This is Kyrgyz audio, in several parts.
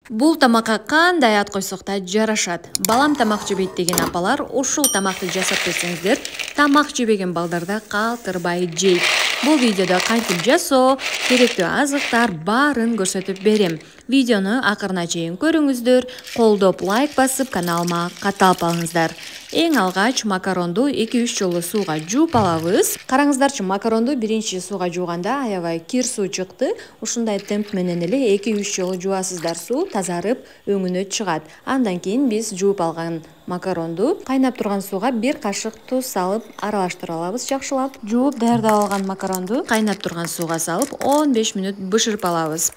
Бул тамакка кандай ат койсок да жарашат. Балам тамак жебейт деген апалар ушул тамакты жасап берсеңиздер, тамак жебеген балдарда калтырбай жейт. Бул видеодо кантип жасоо, керектүү азыктар баарын көрсөтүп берем. Видеону акырына чейин көрүңүздөр, колдоп лайк басып каналыма катталып алыңыздар. Эң алгач макаронду 2-3 жолу сууга жууп алабыз. Караңыздарчы, макаронду биринчи сууга жууганда аябай кир суу чыкты. Ушундай темп менен эле 2-3 жолу жуасыздар, суу тазарып өңүнө чыгат. Андан кийин биз жууп алган макаронду кайнап турган сууга 1 кашык туз салып аралаштыра алабыз жакшылап. Жууп даярдап алган макаронду кайнап турган сууга салып 15 мүнөт бышырып алабыз.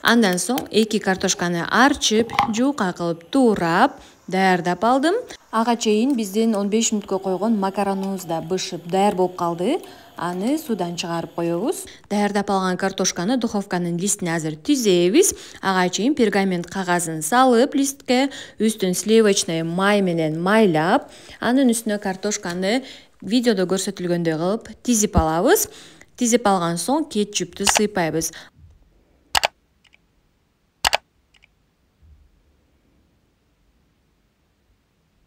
Андан соң 2 картошканы арчып, жуука кылып туурап даярдап алдым. Ага чейин биздин 15 мүнөткө койгон макаронубуз да бышып даяр болуп калды. Аны суудан чыгарып коебуз. Даярдап алган картошканы духовканын листине азыр түзөбүз. Ага чейин пергамент кагазын салып листке, үстүн сливочный май менен майлап, анын үстүнө картошканы видеодо көрсөтүлгөндөй кылып тизип алабыз. Тизип алган соң кетчупты сыйпайбыз.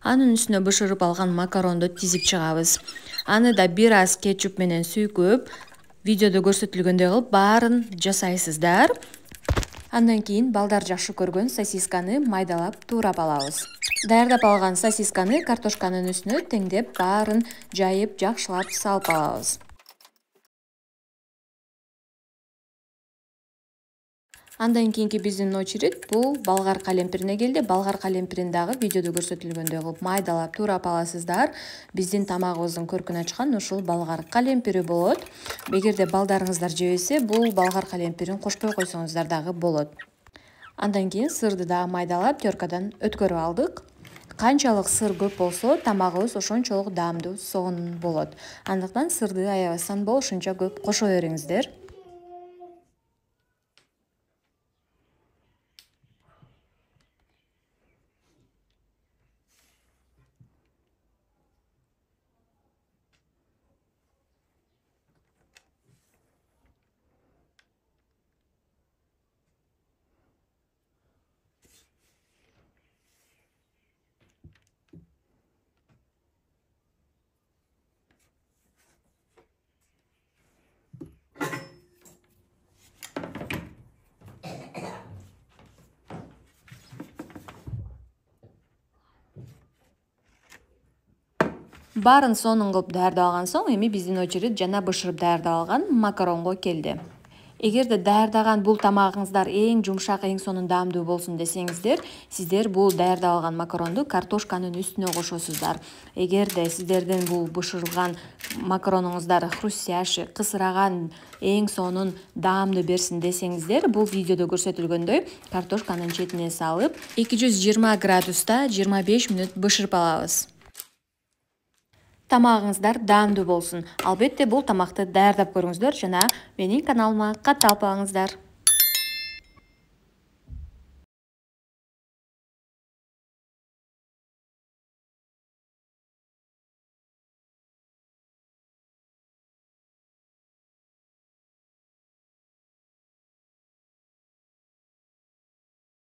Анын үстүнө бышырып алган макаронду тизип чыгабыз. Аны да бир аз кетчуп менен сүйкөп, видеодо көрсөтүлгөндөй кылып баарын жасайсыздар. Андан кийин балдар жакшы көргөн сосисканы майдалап туурап алабыз. Даярдап алган сосисканы картошканын үстүнө теңдеп баарын жайып жакшылап салып алабыз. Андан кийинки биздин очередь бул болгар калемпирине келди. Болгар калемпирин дагы видеодо көрсөтүлгөндөй кылып майдалап туурап аласыздар. Биздин тамагыбыздын көркүн ачкан ушул болгар калемпири болот. Эгерде балдарыңыздар жебесе, бул болгар калемпирин кошпой койсоңуздар дагы болот. Андан кийин сырды дагы майдалап теркадан өткөрүп алдык. Канчалык сыр көп болсо, тамагыбыз ошончолук даамдуу сонун болот. Андыктан сырды аябастан болушунча көп кошо бериңиздер. Баарын сонун кылып даярдап алган соң, эми биздин очередь жана бышырып даярдап алган макаронго келди. Эгерде даярдаган бул тамагыңыздар эң жумшак, эң сонун даамдуу болсун десеңиздер, сиздер бул даярдап алган макаронду картошканын үстүнө кошосуздар. Эгерде сиздердин бул бышырылган макаронуңуздар хрустящий, кысыраган, эң сонун даамды берсин десеңиздер, бул видеодо көрсөтүлгөндөй картошканын четине салып 220 градуста 25 мүнөт бышырып алабыз. Тамагыңыздар даамдуу болсун. Албетте бул тамакты даярдап көрүңүздөр жана менин каналыма катталып алыңыздар.